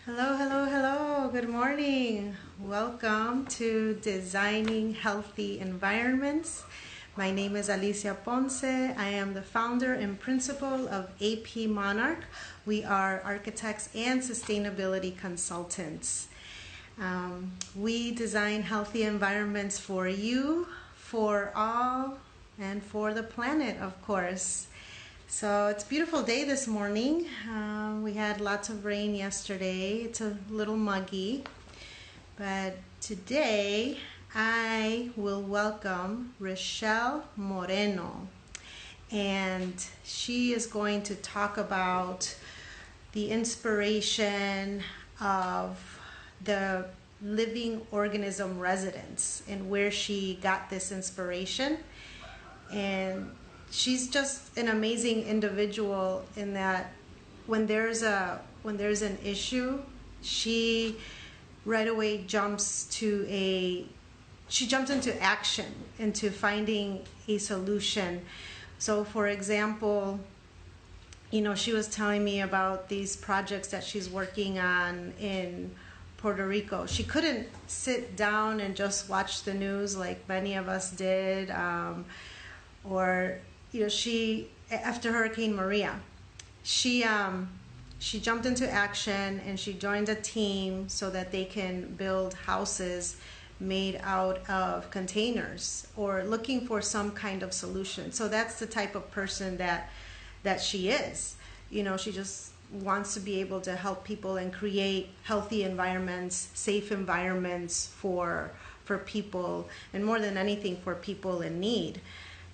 Hello, hello, hello. Good morning. Welcome to Designing Healthy Environments. My name is Alicia Ponce. I am the founder and principal of AP Monarch. We are architects and sustainability consultants. We design healthy environments for you, for all, and for the planet, of course. So it's a beautiful day this morning. We had lots of rain yesterday. It's a little muggy, but today I will welcome Rochelle Moreno, and she is going to talk about the inspiration of the living organism residence and where she got this inspiration. And she's just an amazing individual in that when there's an issue, she right away she jumps into action, into finding a solution. So for example, she was telling me about these projects that she's working on in Puerto Rico. She couldn't sit down and just watch the news like many of us did, or she, after Hurricane Maria, she jumped into action and she joined a team so that they can build houses made out of containers, or looking for some kind of solution. So that's the type of person that she is. She just wants to be able to help people and create healthy environments, safe environments for people, and more than anything, for people in need.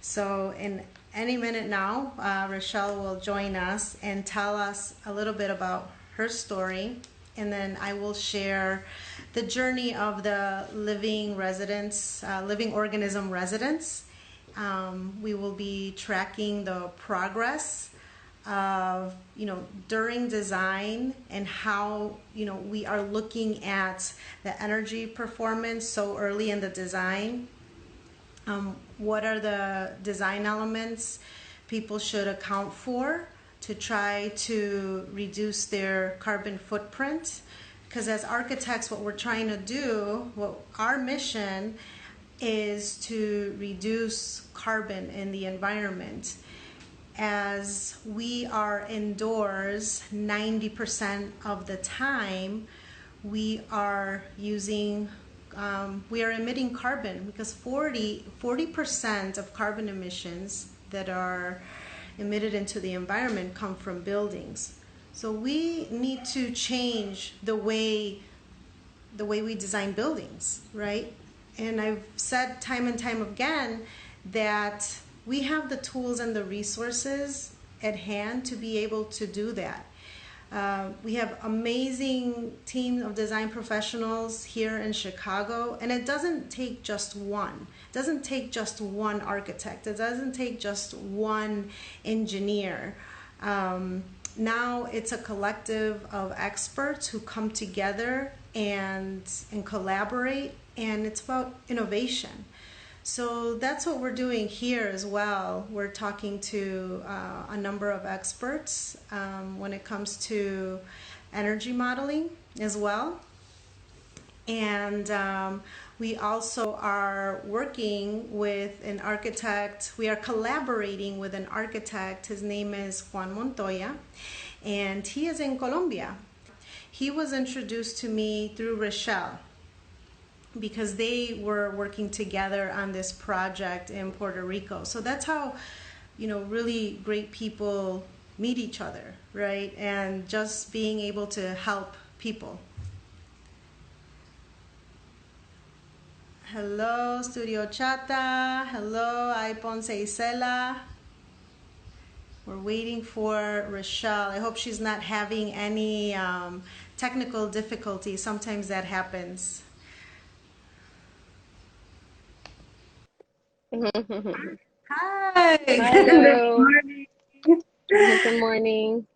So in any minute now, Rochelle will join us and tell us a little bit about her story, and then I will share the journey of the living organism residence. We will be tracking the progress of during design, and how we are looking at the energy performance so early in the design. What are the design elements people should account for to try to reduce their carbon footprint? Because as architects, what we're trying to do, our mission is to reduce carbon in the environment. As we are indoors 90% of the time, we are emitting carbon, because 40% of carbon emissions that are emitted into the environment come from buildings. So we need to change the way we design buildings, right? And I've said time and time again that we have the tools and the resources at hand to be able to do that. We have amazing team of design professionals here in Chicago, and it doesn't take just one. It doesn't take just one architect. It doesn't take just one engineer. Now it's a collective of experts who come together and collaborate, and it's about innovation. So that's what we're doing here as well. We're talking to a number of experts when it comes to energy modeling as well. And we also are working with an architect. We are collaborating with an architect. His name is Juan Montoya, and he is in Colombia. He was introduced to me through Rochelle, because they were working together on this project in Puerto Rico. So that's how, really great people meet each other, right? And just being able to help people. Hello, Studio Chata. Hello, I Ponce Isela. We're waiting for Rochelle. I hope she's not having any technical difficulties. Sometimes that happens. Hi. Good Hello. morning. Good morning.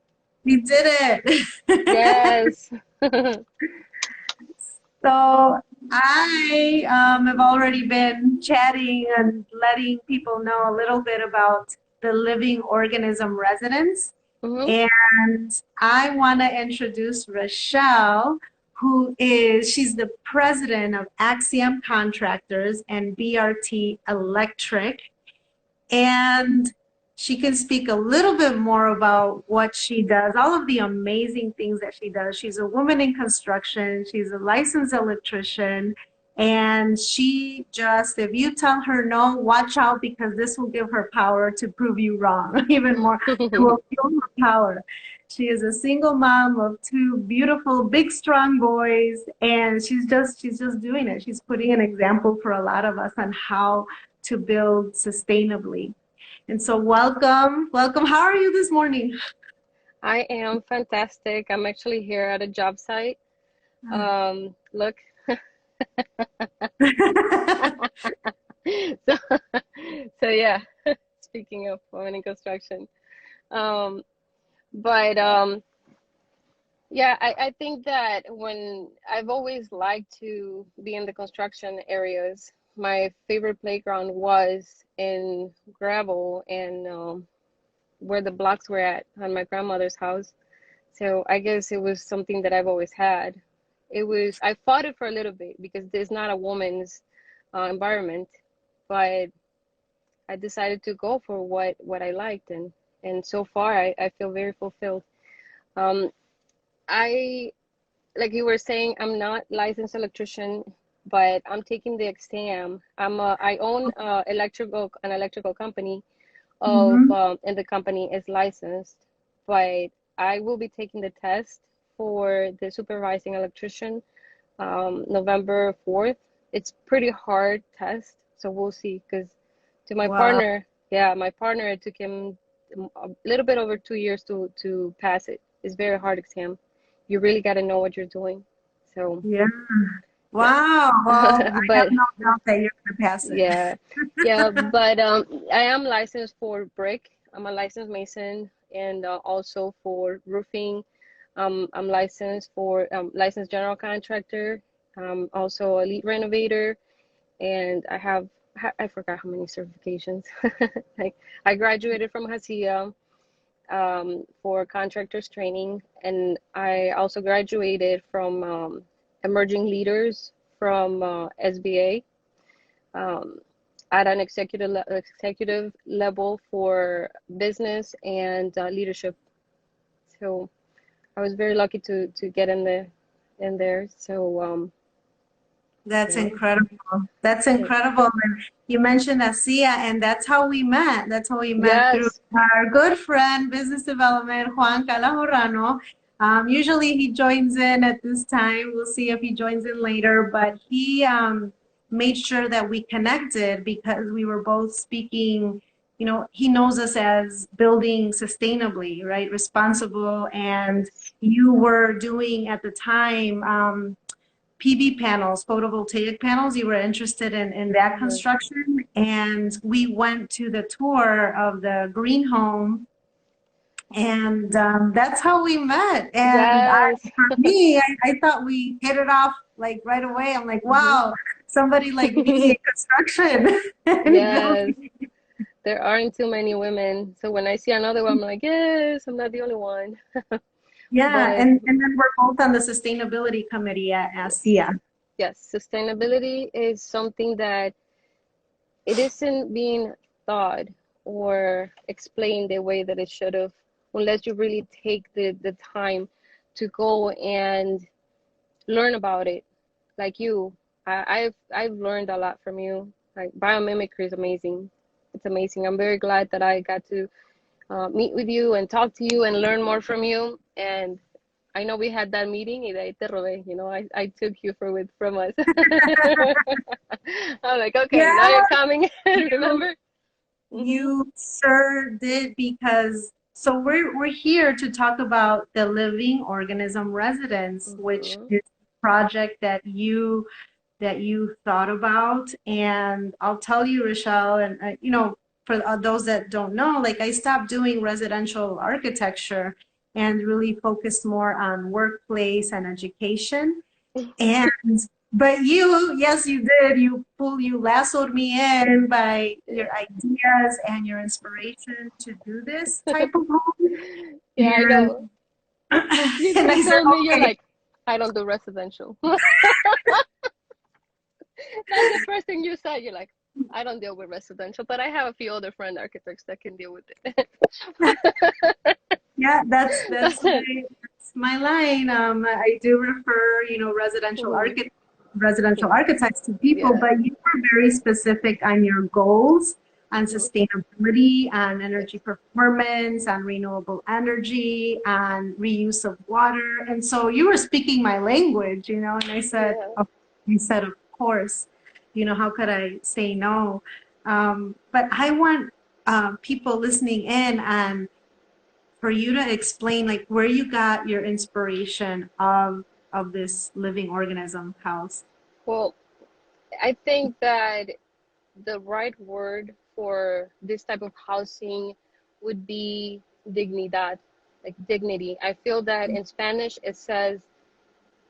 We did it. Yes. So I have already been chatting and letting people know a little bit about the living organism residence. Mm-hmm. And I want to introduce Rochelle, she's the president of Axiom Contractors and BRT Electric. And she can speak a little bit more about what she does, all of the amazing things that she does. She's a woman in construction, she's a licensed electrician, and she just, if you tell her no, watch out because this will give her power to prove you wrong, even more. It will fuel her power. She is a single mom of two beautiful, big, strong boys, and she's just doing it. She's putting an example for a lot of us on how to build sustainably. And so welcome, welcome. How are you this morning? I am fantastic. I'm actually here at a job site. Look, so so yeah. Speaking of women in construction, um, but yeah, I think that when I've always liked to be in the construction areas, my favorite playground was in gravel and where the blocks were at on my grandmother's house. So I guess it was something that I've always had. I fought it for a little bit because there's not a woman's environment, but I decided to go for what I liked, and so far I feel very fulfilled. Um, I like you were saying, I'm not licensed electrician, but I'm taking the exam. I own an electrical company Mhm. and the company is licensed, but I will be taking the test for the supervising electrician November 4th. It's pretty hard test, so we'll see. Because to my Wow. partner, yeah, my partner, it took him a little bit over 2 years to pass it. It's very hard exam. You really got to know what you're doing. So Yeah. yeah, Wow. Well, I have but no doubt that you're going to pass it. yeah, yeah, but I am licensed for brick. I'm a licensed mason and also for roofing. I'm licensed for licensed general contractor. Also a lead renovator, and I forgot how many certifications. Like I graduated from Hacia for contractors training, and I also graduated from emerging leaders from SBA um, at an executive level for business and leadership. So I was very lucky to get in there. So That's yeah, incredible. That's yeah. incredible. And you mentioned Asia, and that's how we met. That's how we met through Yes. our good friend, business development, Juan Calahorano. Usually he joins in at this time. We'll see if he joins in later, but he made sure that we connected because we were both speaking. You know, he knows us as building sustainably, right? Responsible. And Yes. you were doing at the time. PV panels, photovoltaic panels. You were interested in that Yes. construction. And we went to the tour of the green home. And that's how we met. And Yes. for me, I thought we hit it off like right away. I'm like, Mhm. wow, somebody like me in construction and Yes. building. There aren't too many women. So when I see another one, I'm like, yes, I'm not the only one. Yeah. But And then we're both on the sustainability committee at yes, ASEA. yes, sustainability is something that it isn't being thought or explained the way that it should have, unless you really take the time to go and learn about it. Like you, I've learned a lot from you. Like biomimicry is amazing. It's amazing. I'm very glad that I got to meet with you and talk to you and learn more from you. And I know we had that meeting, y de ahí te robé, I took you from us. I'm like, okay, now Yeah, you're coming. you Remember? Mm-hmm. You sure did because so we're here to talk about the living organism residence, which Mm-hmm. is a project that you thought about. And I'll tell you, Rochelle, and for those that don't know, like I stopped doing residential architecture and really focused more on workplace and education. And But you, yes, you did. You lassoed me in by your Yeah. ideas and your inspiration to do this type of home. Yeah, I And know. and You I said, told me you're okay, like, I don't do residential. That's the first thing you said. You're like, I don't deal with residential, but I have a few other friend architects that can deal with it. yeah, that's my line. I do refer, Mhm. residential architects to people, Yeah. but you are very specific on your goals, on Mhm. sustainability, on energy Yes. performance, on renewable energy, on reuse of water. And so you were speaking my language, and Yeah. I said, of course, how could I say no? But I want people listening in on for you to explain like where you got your inspiration of this living organism house. Well, I think that the right word for this type of housing would be dignidad, like dignity. I feel that in Spanish it says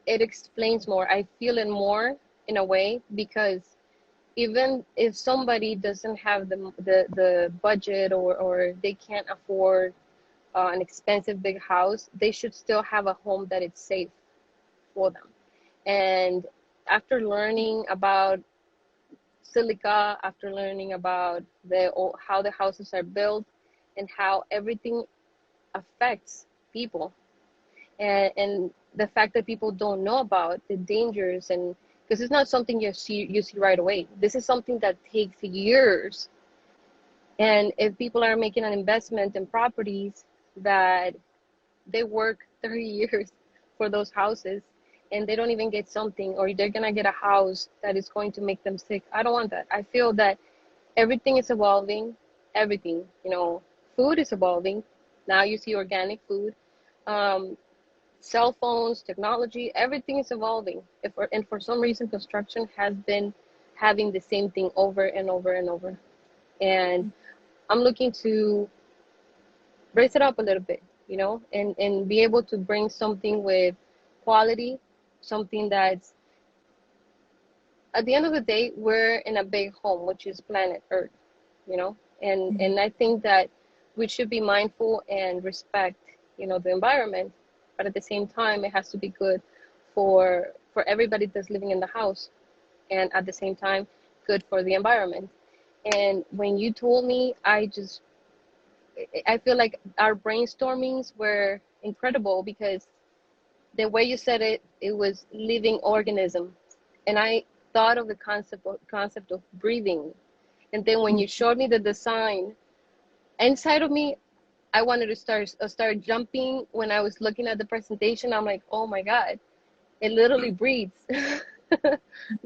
it explains more. I feel it more in a way because even if somebody doesn't have the budget or they can't afford an expensive big house, they should still have a home that is safe for them. And after learning about silica, after learning about how the houses are built and how everything affects people, and the fact that people don't know about the dangers, and because it's not something you see right away. This is something that takes years. And if people are making an investment in properties that they work 30 years for those houses and they don't even get something, or they're gonna get a house that is going to make them sick, I don't want that. I feel that everything is evolving. Everything, food is evolving. Now you see organic food. um, Cell phones, technology, everything is evolving. And for some reason construction has been having the same thing over and over and over. And I'm looking to raise it up a little bit, and be able to bring something with quality, something that's, at the end of the day, we're in a big home, which is planet Earth, and I think that we should be mindful and respect, the environment, but at the same time, it has to be good for everybody that's living in the house, and at the same time, good for the environment. And when you told me, I feel like our brainstormings were incredible because the way you said it, it was living organism, and I thought of the concept of breathing. And then when you showed me the design, inside of me, I wanted to start jumping when I was looking at the presentation. I'm like, oh my god, it literally breathes.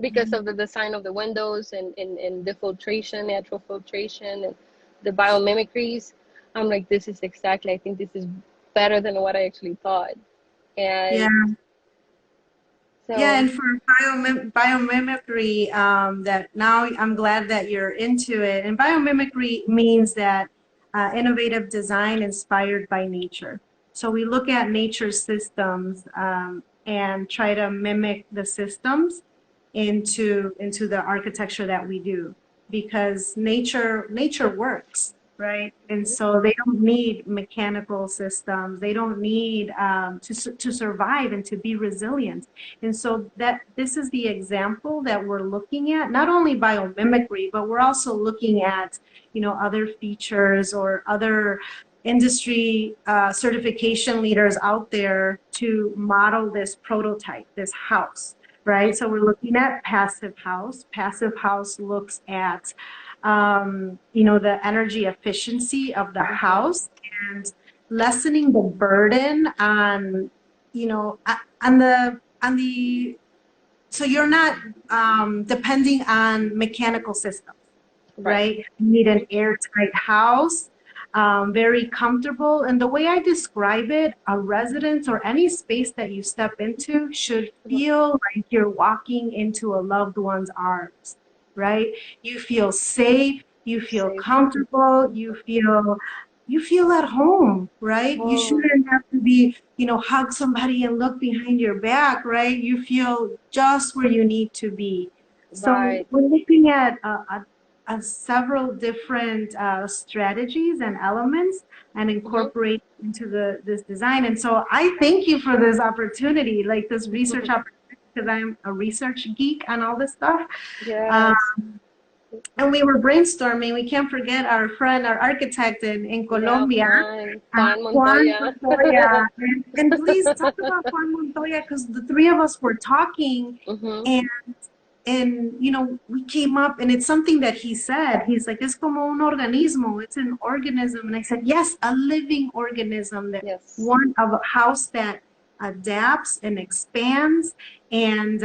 Because of the design of the windows, and the filtration, natural filtration, and the biomimicries. I'm like, this is exactly, I think this is better than what I actually thought. Yeah. And Yeah, so, and for biomimicry, that now I'm glad that you're into it. And biomimicry means that innovative design inspired by nature. So we look at nature's systems and try to mimic the systems into the architecture that we do because nature works, right? And so they don't need mechanical systems. They don't need to survive and to be resilient. And so that this is the example that we're looking at, not only biomimicry, but we're also looking at, other features or other industry certification leaders out there to model this prototype, this house, right? So we're looking at passive house. Passive house looks at, the energy efficiency of the mhm, house and lessening the burden on, on the so you're not depending on mechanical systems, right. right? You need an airtight house, very comfortable. And the way I describe it, a residence or any space that you step into should Mhm. feel like you're walking into a loved one's arms, right? You feel safe, you feel Safe. comfortable, you feel at home, right? You Home. shouldn't have to to be, hug somebody and look behind your back, right? You feel just where you need to be. So Right. we're looking at several different strategies and elements and incorporate into this design. And so I thank you for this opportunity, like this research opportunity, because I'm a research geek on all this stuff. Yes. And we were brainstorming. We can't forget our friend, our architect in Yeah, Colombia, Juan Juan Montoya. Montoya. And please talk about Juan Montoya, because the three of us were talking, Hmm. and we came up, and it's something that he said. He's like, "Es como un organismo. It's an organism." And I said, "Yes, a living organism. That Yes. one of a house that adapts and expands, and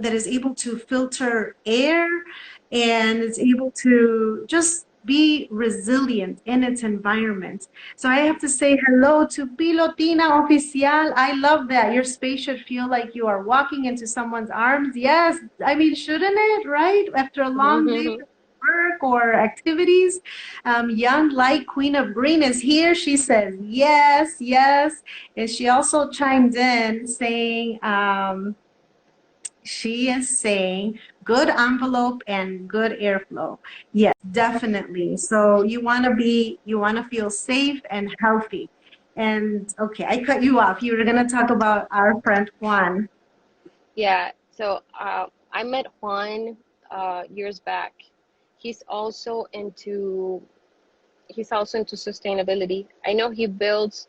that is able to filter air and is able to just be resilient in its environment." So I have to say hello to Pilotina Oficial. I love that. Your space should feel like you are walking into someone's arms. Yes, I mean, shouldn't it, right? After a long day of work or activities. Young Light Queen of Green is here. She says yes, yes. And she also chimed in saying, she is saying good envelope and good airflow. Yes, definitely. So you want to feel safe and healthy. And okay, I cut you off. You were going to talk about our friend Juan. Yeah. So I met Juan years back. He's also into he's also into sustainability. I know he builds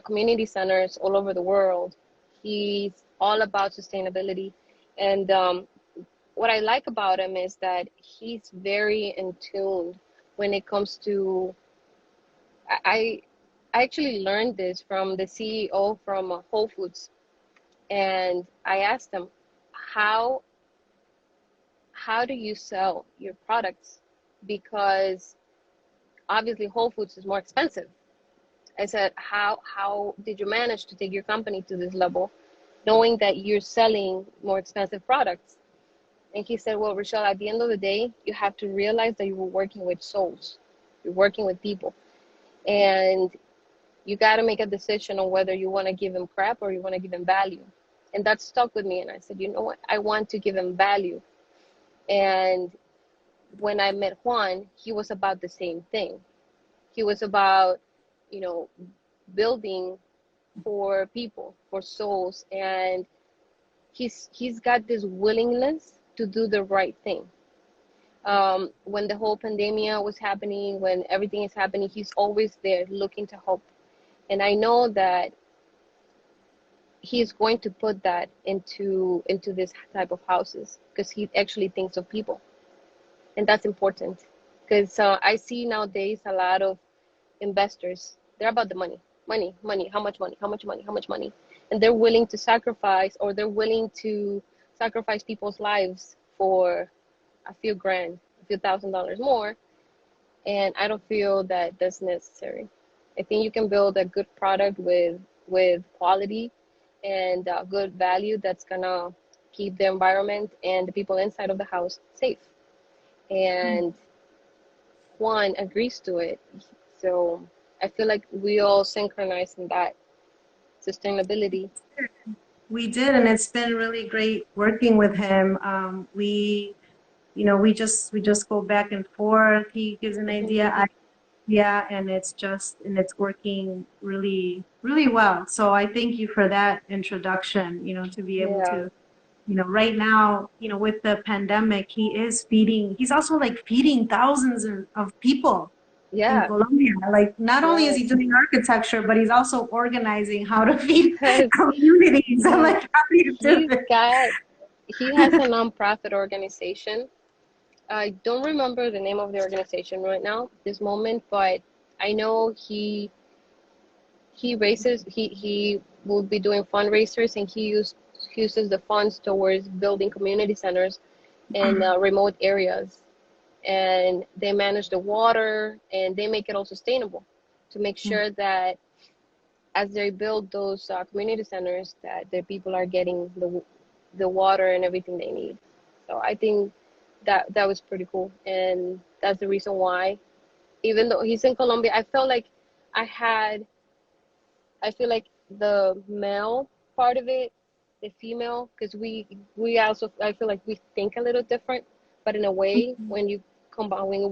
community centers all over the world. He's all about sustainability, and what I like about him is that he's very in tune when it comes to. I I actually learned this from the CEO from Whole Foods, and I asked him how how do you sell your products, because obviously Whole Foods is more expensive. I said, how did you manage to take your company to this level, knowing that you're selling more expensive products? And he said, well, Rochelle, at the end of the day, you have to realize that you were working with souls. You're working with people. And you got to make a decision on whether you want to give them crap or you want to give them value. And that stuck with me. And I said, you know what? I want to give them value. And when I met Juan, he was about the same thing. He was about, you know, building for people, for souls, and he's got this willingness to do the right thing. When the whole pandemic was happening, when everything is happening, he's always there looking to help. And I know that he's going to put that into this type of houses because he actually thinks of people, and that's important. Because I see nowadays a lot of investors, they're about the money, money, money, how much money, how much money, how much money, and they're willing to sacrifice, or they're willing to sacrifice people's lives for a few grand, a few $1,000s more. And I don't feel that that's necessary. I think you can build a good product with quality and good value that's gonna keep the environment and the people inside of the house safe. And Juan agrees to it. So I feel like we all synchronize in that sustainability. We did, and it's been really great working with him. We just go back and forth. He gives an idea, yeah, and it's working really, really well. So I thank you for that introduction, to be able Yeah, to, right now, with the pandemic, he's also like feeding thousands of people in yeah, Colombia. Like, not only is he yes, doing architecture, but he's also organizing how to feed yes. communities. I'm He like, how do you do he's this? got he has a nonprofit organization. I don't remember the name of the organization right now, this moment, but I know he will be doing fundraisers, and he uses the funds towards building community centers in remote areas, and they manage the water and they make it all sustainable to make sure that as they build those community centers, that the people are getting the water and everything they need. So I think that was pretty cool, and that's the reason why, even though he's in Colombia, I felt like I had I feel like the male part of it, the female, because we also, I feel like we think a little different, but in a way, when we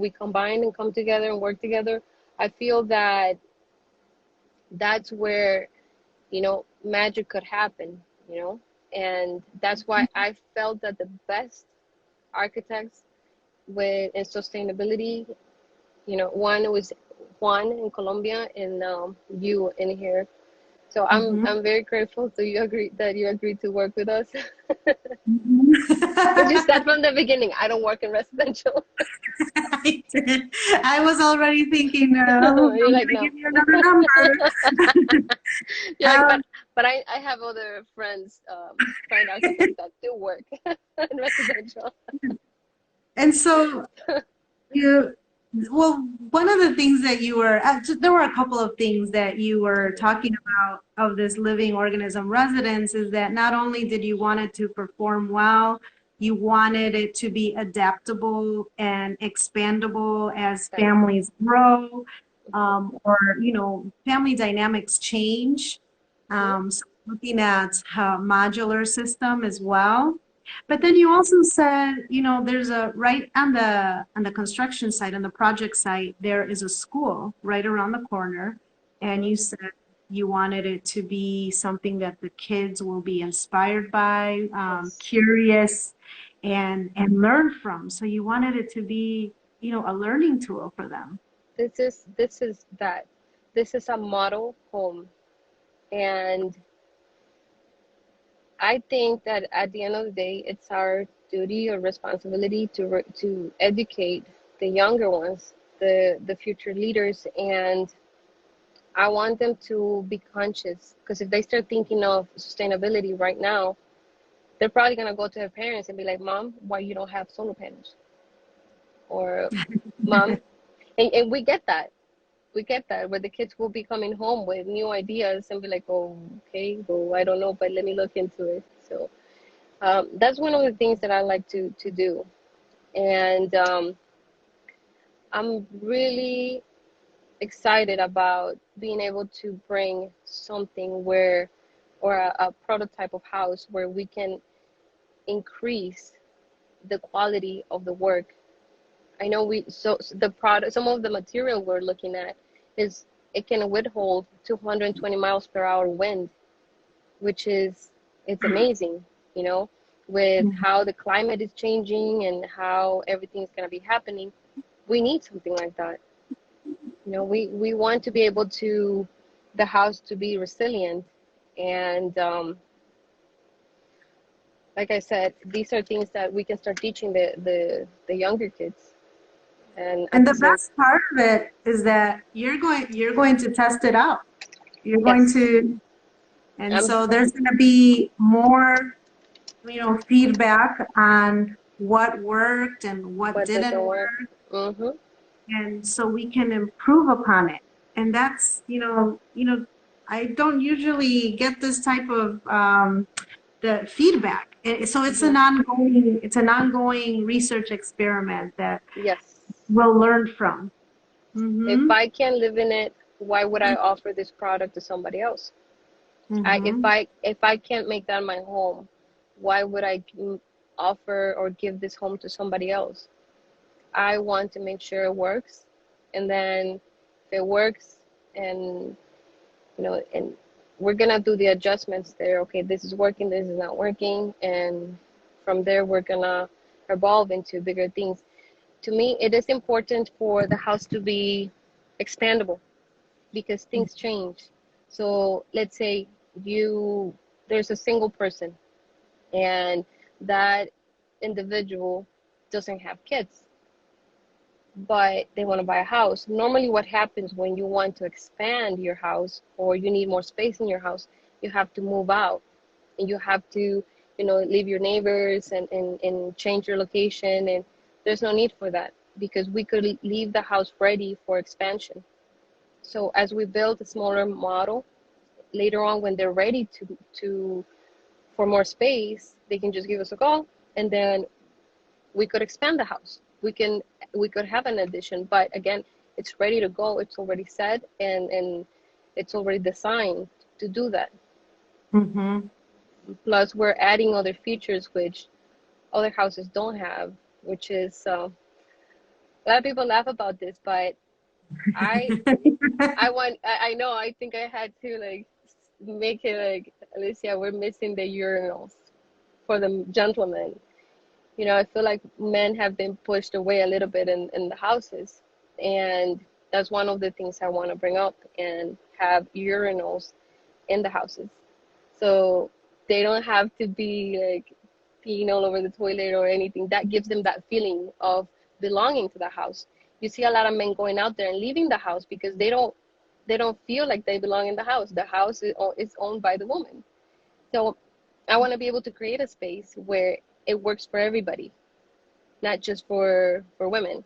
combine and come together and work together, I feel that that's where, magic could happen, and that's why I felt that the best architects with in sustainability, one was Juan in Colombia, and you in here. So Mhm. I'm very grateful to you agree that you agreed to work with us. Mhm. Because you said from the beginning, I don't work in residential. I did. I was already thinking, oh, You're I'm like, gonna no. give you another number. You're like, Um, but I have other friends, friend architects that do work in residential. and so you, well, one of the things that you were, there were a couple of things that you were Mhm. talking about of this living organism residence is that not only did you want it to perform well, you wanted it to be adaptable and expandable as Exactly. families grow, Mhm. or, family dynamics change. Mhm. So looking at a modular system as well. But then you also said, there's a right on the construction site, on the project site, there is a school right around the corner. And Mhm. you said you wanted it to be something that the kids will be inspired by, Yes. curious, and learn from. So you wanted it to be, a learning tool for them. This is that. This is a model home, and I think that at the end of the day, it's our duty or responsibility to educate the younger ones, the future leaders, and I want them to be conscious, because if they start thinking of sustainability right now, they're probably gonna go to their parents and be like, "Mom, why you don't have solar panels?" Or, "Mom," and we get that, where the kids will be coming home with new ideas and be like, "Oh, okay, well, I don't know, but let me look into it." So that's one of the things that I like to do, and I'm really excited about being able to bring something where, or a prototype of house where we can increase the quality of the work. I know the product, some of the material we're looking at is it can withhold 220 miles per hour wind, which is it's amazing, you know, with how the climate is changing and how everything's going to be happening. We need something like that. We want to be able to the house to be resilient, and like I said, these are things that we can start teaching the younger kids. And And the so, best part of it is that you're going to test it out. You're going yes, to, and I'm so there's going to be more, feedback on what worked and what what didn't doesn't work, work. Mm-hmm. and so we can improve upon it. And that's, I don't usually get this type of the feedback. So Mm-hmm. it's an ongoing research experiment that Yes. we'll learn from. If Mm-hmm. I can't live in it, why would I offer this product to somebody else? Mm-hmm. If I can't make that my home, why would I offer or give this home to somebody else? I want to make sure it works, and then if it works, and and we're gonna do the adjustments there. Okay, this is working, this is not working, and from there we're gonna evolve into bigger things. To me, it is important for the house to be expandable because things change. So let's say you there's a single person, and that individual doesn't have kids, but they want to buy a house. Normally, what happens when you want to expand your house or you need more space in your house, you have to move out, and you have to, leave your neighbors and change your location. And there's no need for that because we could leave the house ready for expansion. So as we build a smaller model, later on when they're ready to for more space, they can just give us a call, and then we could expand the house. We could have an addition, but again, it's ready to go. It's already set, and it's already designed to do that. Mm-hmm. Plus, we're adding other features which other houses don't have, which is a lot of people laugh about this, but I I know I think I had to like make it like, Alicia, we're missing the urinals for the gentlemen. You know, I feel like men have been pushed away a little bit in the houses, and that's one of the things I want to bring up and have urinals in the houses, so they don't have to be like peeing all over the toilet or anything. That gives them that feeling of belonging to the house. You see a lot of men going out there and leaving the house because they don't feel like they belong in the house. The house is owned by the woman. So I want to be able to create a space where it works for everybody, not just for women.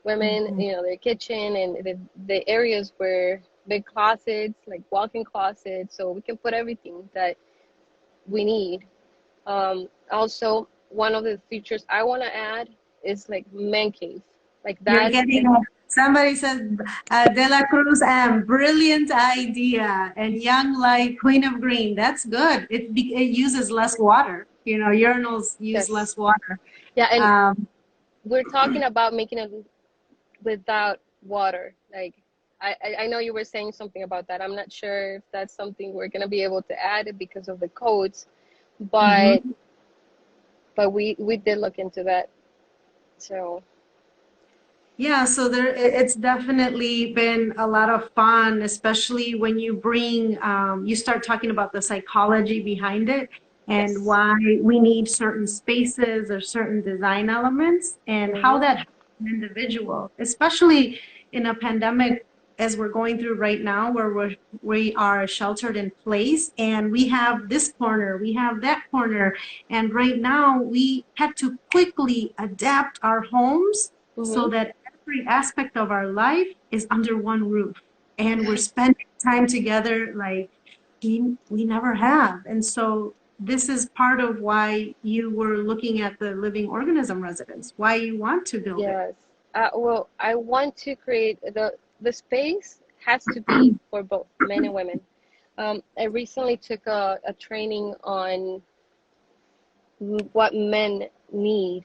Women, Mm-hmm. you know, their kitchen and the areas where big closets, like walk-in closets, so we can put everything that we need. Also, one of the features I want to add is like man cave, like You're that. getting somebody said De La Cruz and brilliant idea and young light Queen of Green. That's good. It uses less water. You know, urinals use Yes, less water. yeah, and Um, we're talking about making it without water. Like I know you were saying something about that. I'm not sure if that's something we're gonna be able to add it because of the codes, but mhm. we did look into that. So Yeah, so it's definitely been a lot of fun, especially when you start talking about the psychology behind it and yes. why we need certain spaces or certain design elements and how Mm-hmm. that helps an individual, especially in a pandemic as we're going through right now, where we are sheltered in place and we have this corner, we have that corner, and right now we had to quickly adapt our homes so Mm-hmm. that every aspect of our life is under one roof and we're Yes. spending time together like we never have. And so this is part of why you were looking at the living organism residence, why you want to build it. Yes. Well, I want to create the space has to be for both men and women. I recently took a training on what men need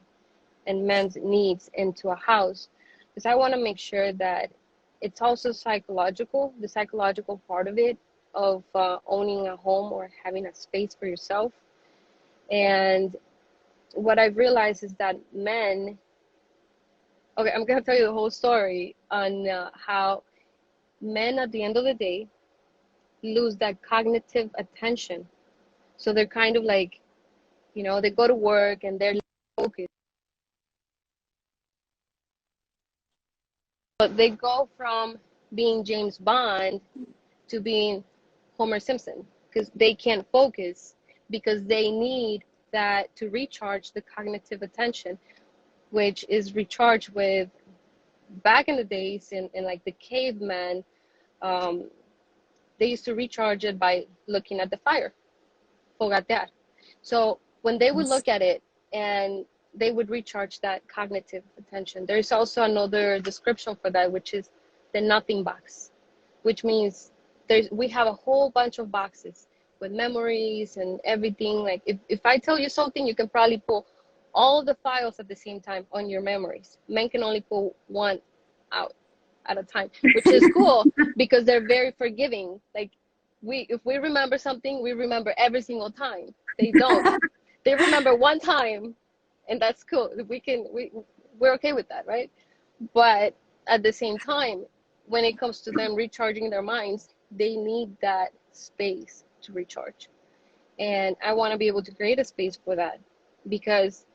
and men's needs into a house, because I want to make sure that it's also psychological, the psychological part of it, of owning a home or having a space for yourself. And what I've realized is that men, okay, I'm going to tell you the whole story on how men at the end of the day lose that cognitive attention. So they're kind of like, you know, they go to work and they're focused. But they go from being James Bond to being Homer Simpson because they can't focus, because they need that to recharge the cognitive attention, which is recharged with, back in the days in like the caveman, um, they used to recharge it by looking at the fire, fogatear. So when they would look at it and they would recharge that cognitive attention. There's also another description for that, which is the nothing box, which means we have a whole bunch of boxes with memories and everything. Like if I tell you something, you can probably pull all the files at the same time on your memories. Men can only pull one out at a time, which is cool because they're very forgiving. Like if we remember something, we remember every single time. They don't. They remember one time, and that's cool. We're okay with that, right? But at the same time, when it comes to them recharging their minds, they need that space to recharge. And I want to be able to create a space for that, because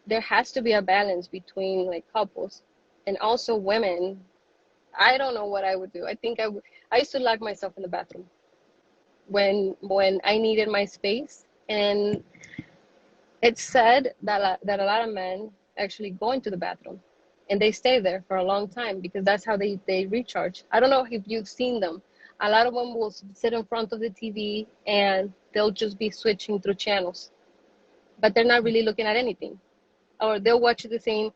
there has to be a balance between like couples and also women. I don't know what I would do. I think I used to lock myself in the bathroom when I needed my space. And it's said that a lot of men actually go into the bathroom and they stay there for a long time because that's how they recharge. I don't know if you've seen them. A lot of them will sit in front of the TV and they'll just be switching through channels, but they're not really looking at anything. Or they'll watch the same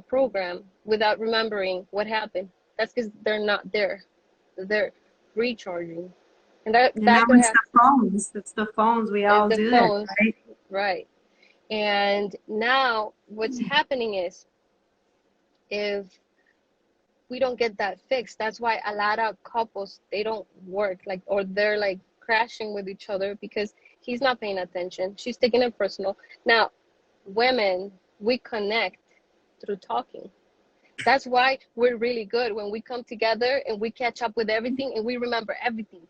program without remembering what happened. That's because they're not there. They're recharging. And that And now that could it's have the phones. It's the phones. We is all the do this, phones, right? right? And now what's happening is if we don't get that fixed, that's why a lot of couples they don't work like or they're like crashing with each other because he's not paying attention. She's taking it personal. Now, women, we connect through talking. That's why we're really good when we come together and we catch up with everything and we remember everything.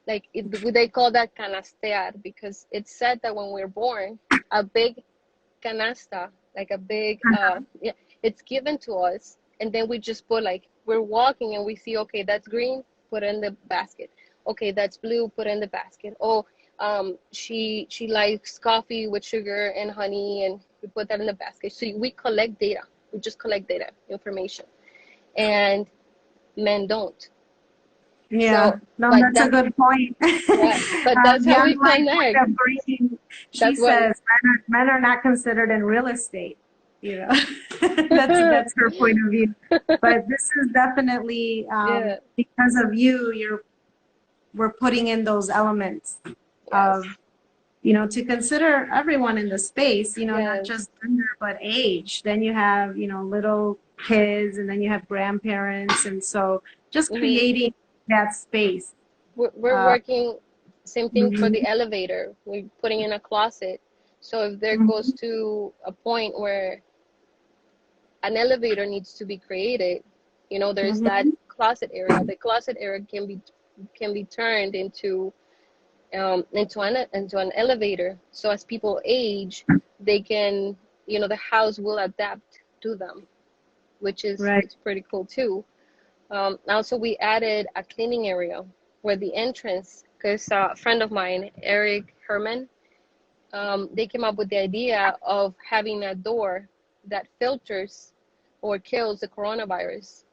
Like they call that canastear because it's said that when we're born, a big canasta, like a big, yeah, it's given to us, and then we just put like we're walking and we see, okay, that's green, put it in the basket. Okay, that's blue, put it in the basket. Oh, she likes coffee with sugar and honey, and we put that in the basket. So we collect data. We just collect data, information, and men don't. Yeah, So, no, but that's a good point. right, but that's how Young we Blood connect. Point of Green, she That's what. says men are not considered in real estate. You know, that's her point of view. But this is definitely Yeah. because of you. We're putting in those elements Yes. of to consider everyone in the space. Not Yes. just gender but age. Then you have little kids, and then you have grandparents, and so just Hmm. creating that space. We're Uh, working same thing for the mhm, elevator. We're putting in a closet. So if there goes mhm, to a point where an elevator needs to be created, there's that mhm. closet area. The closet area can be turned into an elevator. So as people age, they can, the house will adapt to them, which is Right. it's pretty cool too. Also, we added a cleaning area where the entrance, because a friend of mine, Eric Herman, they came up with the idea of having a door that filters or kills the coronavirus.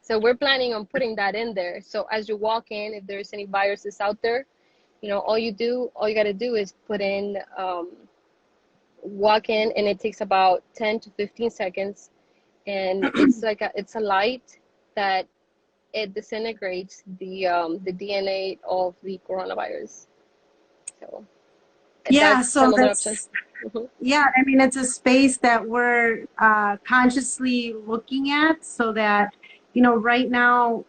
So we're planning on putting that in there. So as you walk in, if there's any viruses out there, all you got to do is walk in, and it takes about 10 to 15 seconds, and it's a light that it disintegrates the DNA of the coronavirus. So Yeah, that's so another option. that's Hmm. yeah, I mean it's a space that we're consciously looking at so that right now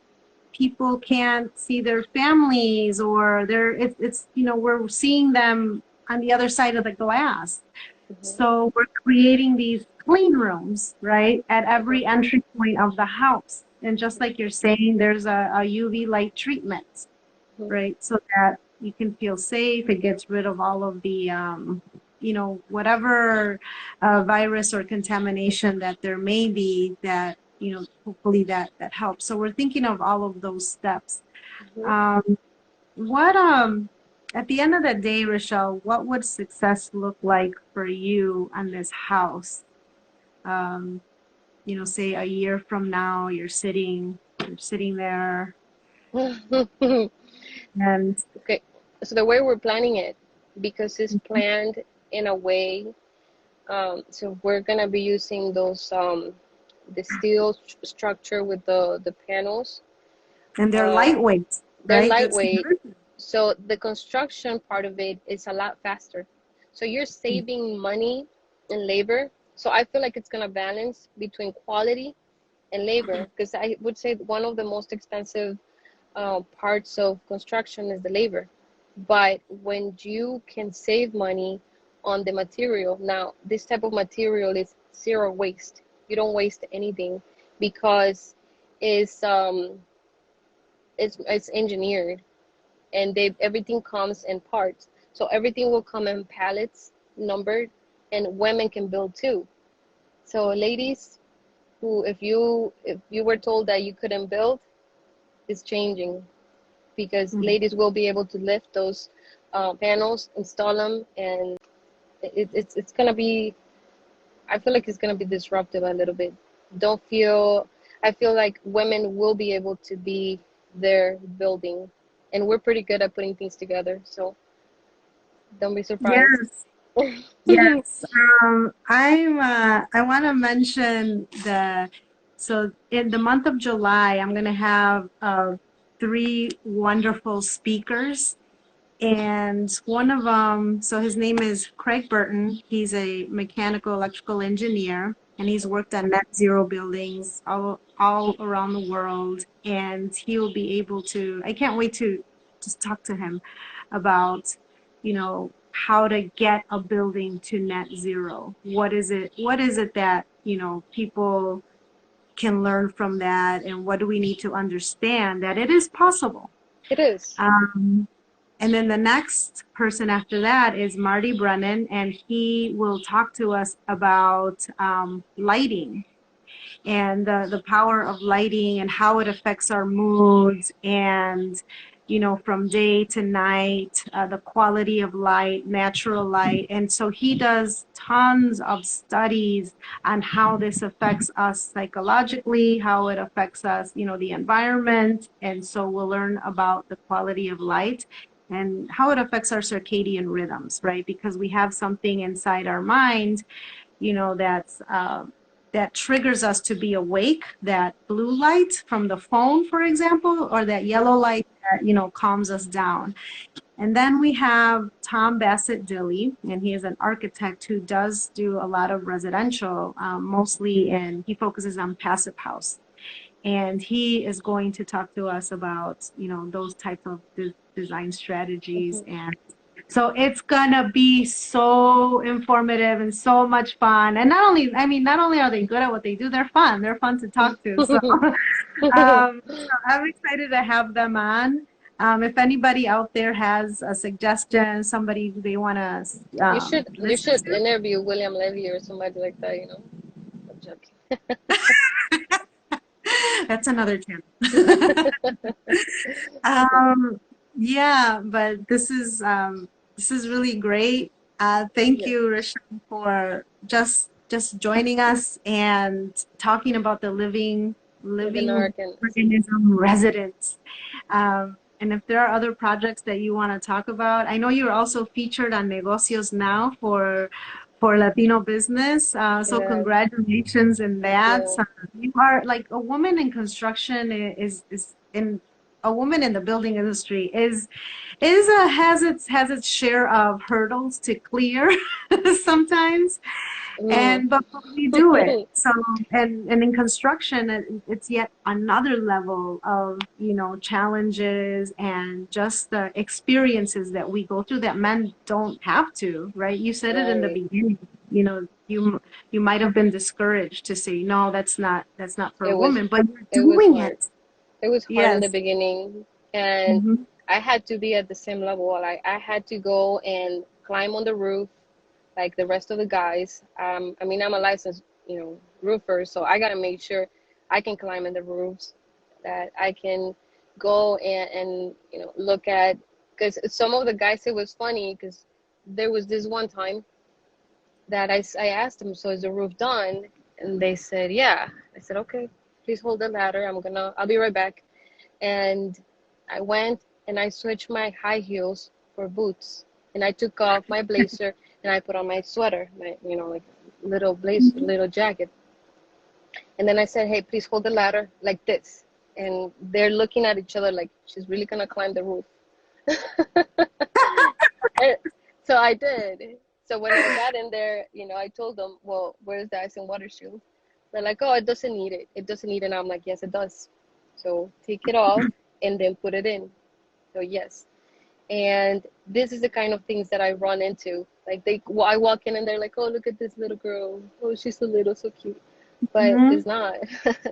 people can't see their families or it's we're seeing them on the other side of the glass. Hmm. So we're creating these clean rooms, right, at Hmm. every entry point of the house. And just like you're saying, there's a UV light treatment, Hmm. right, so that you can feel safe. It gets rid of all of the, whatever virus or contamination that there may be that, hopefully that helps. So we're thinking of all of those steps. Hmm. Um, what at the end of the day, Rochelle, what would success look like for you on this house? Um, say a year from now, you're sitting there, and Okay, so the way we're planning it, because it's planned in a way, so we're gonna be using those the steel structure with the panels. they're Uh, lightweight, they're right? That's lightweight, so the construction part of it is a lot faster. So you're saving money and labor. So I feel like it's gonna balance between quality and labor, because I would say one of the most expensive parts of construction is the labor. But when you can save money on the material, now this type of material is zero waste. You don't waste anything because it's um it's engineered, and they everything comes in parts. So everything will come in pallets, numbered, and women can build too. So ladies, who if you were told that you couldn't build, it's changing, because Mhm. ladies will be able to lift those panels, install them, and it's gonna be. I feel like it's gonna be disruptive a little bit. Don't feel. I feel like women will be able to be there building, and we're pretty good at putting things together. So don't be surprised. Yes, yes. I want to mention so in the month of July, I'm going to have three wonderful speakers. And one of them, so his name is Craig Burton. He's a mechanical electrical engineer, and he's worked on net zero buildings all around the world. And he will be able to, I can't wait to just talk to him about, how to get a building to net zero. What is it that, people can learn from that, and what do we need to understand that it is possible? It is. Um, and then the next person after that is Marty Brennan, and he will talk to us about lighting and the power of lighting and how it affects our moods and from day to night, the quality of light, natural light. And so he does tons of studies on how this affects us psychologically, how it affects us, the environment. And so we'll learn about the quality of light and how it affects our circadian rhythms, right? Because we have something inside our mind, that's that triggers us to be awake, that blue light from the phone, for example, or that yellow light that, calms us down. And then we have Tom Bassett Dilly, and he is an architect who does do a lot of residential, mostly, and he focuses on passive house. And he is going to talk to us about, those types of design strategies. Mhm. And so it's gonna be so informative and so much fun. And not only are they good at what they do, they're fun. They're fun to talk to. So, so I'm excited to have them on. If anybody out there has a suggestion, somebody they want to You listen should to, interview William Levy or somebody like that, you know. I'm joking. that's another channel. Um, yeah, but this is really great. Thank Yes, you, Rochelle, for just joining us and talking about the living living art and organism residents. And if there are other projects that you want to talk about, I know you're also featured on Negocios Now for Latino business. So yes, congratulations in thank that. you. So you are like a woman in construction is in a woman in the building industry has its share of hurdles to clear sometimes, Mm. but we do it. So and in construction, it's yet another level of challenges and just the experiences that we go through that men don't have to, right? You said it in the Right. beginning. You might have been discouraged to say no, that's not for It a was woman, but you're it was doing hard. it. It was hard in the Yes. beginning, and Hmm. I had to be at the same level. Like I had to go and climb on the roof like the rest of the guys. I mean, I'm a licensed, roofer, so I gotta make sure I can climb in the roofs, that I can go and look at, because some of the guys, it was funny because there was this one time that I asked them, so is the roof done? And they said, yeah. I said, okay, please hold the ladder. I'll be right back. And I went and I switched my high heels for boots. And I took off my blazer and I put on my sweater, my, like little blazer, little jacket. And then I said, hey, please hold the ladder like this. And they're looking at each other like she's really gonna climb the roof. And so I did. So when I got in there, I told them, well, where's the ice and water shield? They're like, oh, it doesn't need it. It doesn't need it. And I'm like, yes, it does. So take it off and then put it in. So yes. And this is the kind of things that I run into. Like I walk in and they're like, oh, look at this little girl. Oh, she's so little, so cute. But Hmm. it's not.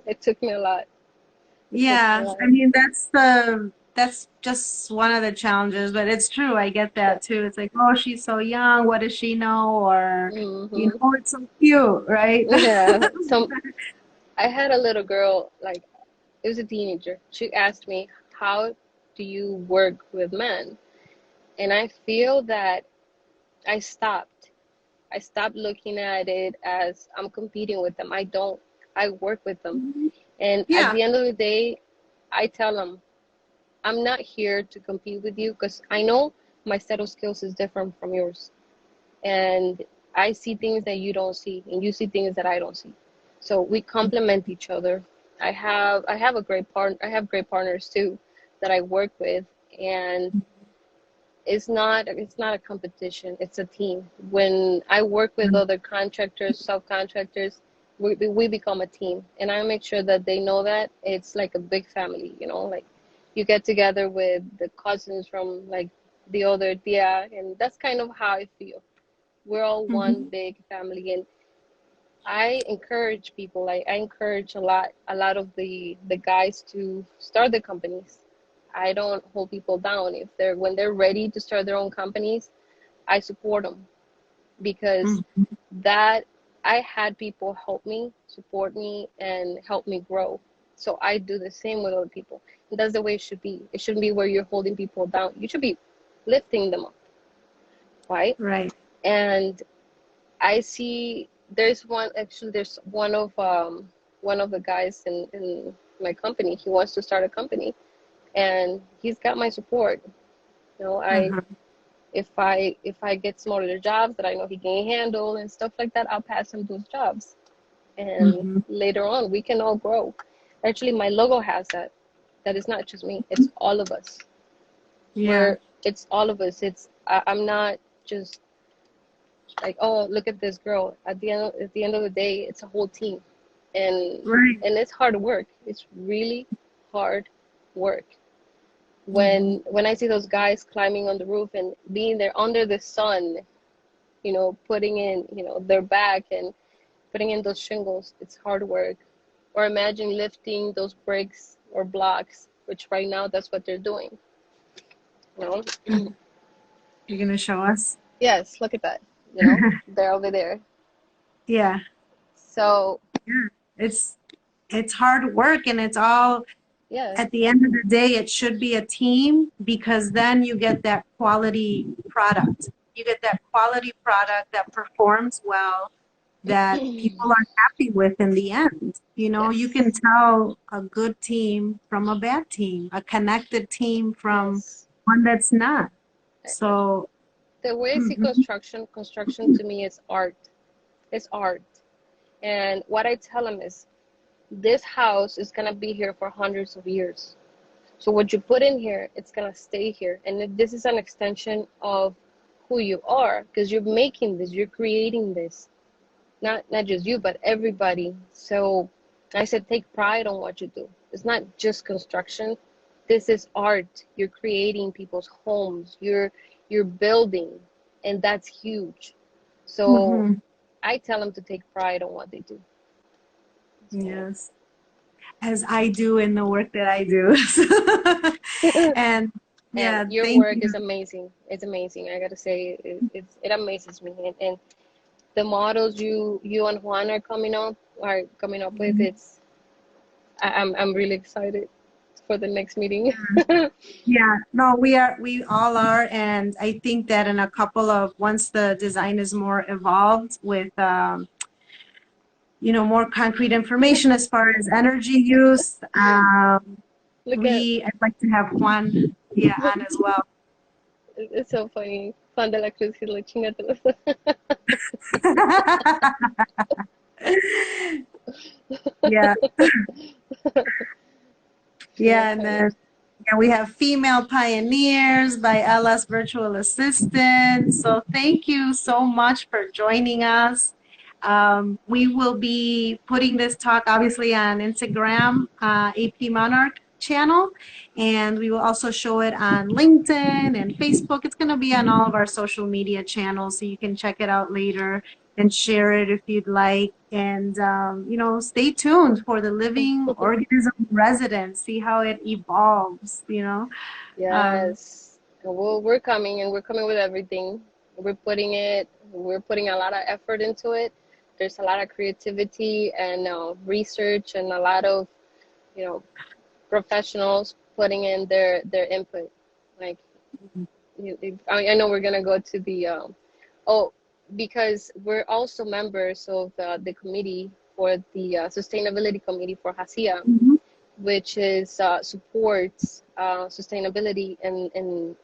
It took me a lot. It took me a Yeah, I lot. mean that's just one of the challenges, but it's true. I get Yeah. that too. It's like, oh, she's so young. What does she know? Or, Hmm. it's so cute, right? Yeah. I had a little girl, like, it was a teenager. She asked me, how do you work with men? And I feel that I stopped. I stopped looking at it as I'm competing with them. I don't, I work with them. And at Yeah. the end of the day, I tell them, I'm not here to compete with you because I know my set of skills is different from yours. And I see things that you don't see, and you see things that I don't see. So we complement each other. I have a great partner. I have great partners too that I work with, and it's not a competition, it's a team. When I work with other contractors, subcontractors, we become a team, and I make sure that they know that it's like a big family, like you get together with the cousins from like the other tia, and that's kind of how I feel. We're all one Mm-hmm. big family, and I encourage people. I encourage a lot of the guys to start their companies. I don't hold people down. If they're when they're ready to start their own companies, I support them, because that I had people help me, support me, and help me grow. So I do the same with other people. And that's the way it should be. It shouldn't be where you're holding people down. You should be lifting them up, right? Right. And I see there's one of the guys in my company. He wants to start a company, and he's got my support. I Uh-huh. if I get some other jobs that I know he can handle and stuff like that, I'll pass him those jobs. And Mm-hmm. later on, we can all grow. Actually, my logo has that. That is not just me. It's all of us. Yeah. Where it's all of us. I'm not just like, oh, look at this girl. At the end of the day, it's a whole team, and Right. and it's hard work. It's really hard work. Mm-hmm. When I see those guys climbing on the roof and being there under the sun, putting in, their back and putting in those shingles, it's hard work. Or imagine lifting those bricks or blocks, which right now that's what they're doing. You know? You're gonna show us? Yes, look at that. They're over there. Yeah. So Yeah. It's hard work, and it's all, yeah, at the end of the day, it should be a team, because then you get that quality product. You get that quality product that performs well, that people are happy with in the end. You yes, can tell a good team from a bad team, a connected team from yes. one that's not. So, The way I see mhm, construction to me is art. It's art. And what I tell them is, this house is gonna be here for hundreds of years. So what you put in here, it's gonna stay here. And this is an extension of who you are, because you're making this, you're creating this. Not just you, but everybody. So I said, take pride on what you do. It's not just construction. This is art. You're creating people's homes. You're building, and that's huge. So mhm, I tell them to take pride on what they do. So yes, as I do in the work that I do. And and yeah, your thank work you. is amazing. It's amazing. I gotta say, it amazes me. And the models you and Juan are coming up with, I'm really excited for the next meeting. Yeah, no, we all are. And I think that in a couple of, once the design is more evolved with, more concrete information as far as energy use, Look at I'd like to have Juan, yeah, on as well. it's so funny. Fan de la Cruz, he's like, "Chingatelo." Yeah, Female yeah, and then pioneers. yeah, we have Female Pioneers by LS Virtual Assistant. So thank you so much for joining us. We will be putting this talk obviously on Instagram, AP Monarch channel, and we will also show it on LinkedIn and Facebook. It's going to be on all of our social media channels, so you can check it out later and share it if you'd like. And, stay tuned for the living organism resident, see how it evolves. Um, Yes, and we're coming, and we're coming with everything. We're putting a lot of effort into it. There's a lot of creativity and research, and a lot of you know professionals putting in their input. Like, I know we're gonna go to the oh, because we're also members of the committee for the sustainability committee for HACIA, mhm. which is supports sustainability in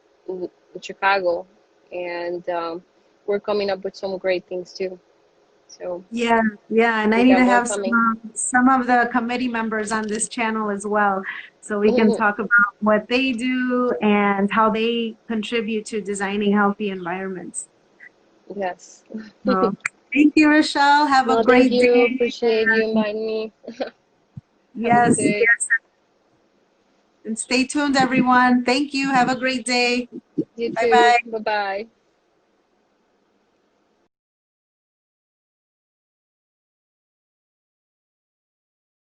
Chicago, and we're coming up with some great things too. So Yeah, yeah, and I we need got to more have coming. some of the committee members on this channel as well, so we can talk about what they do and how they contribute to designing healthy environments. Yes. Well, thank you, Rochelle. Have a No, thank great you. day. Appreciate you inviting me. Have a good Yes, day. yes, and stay tuned, everyone. Thank you. Have a great day. You Bye too. bye. Bye bye.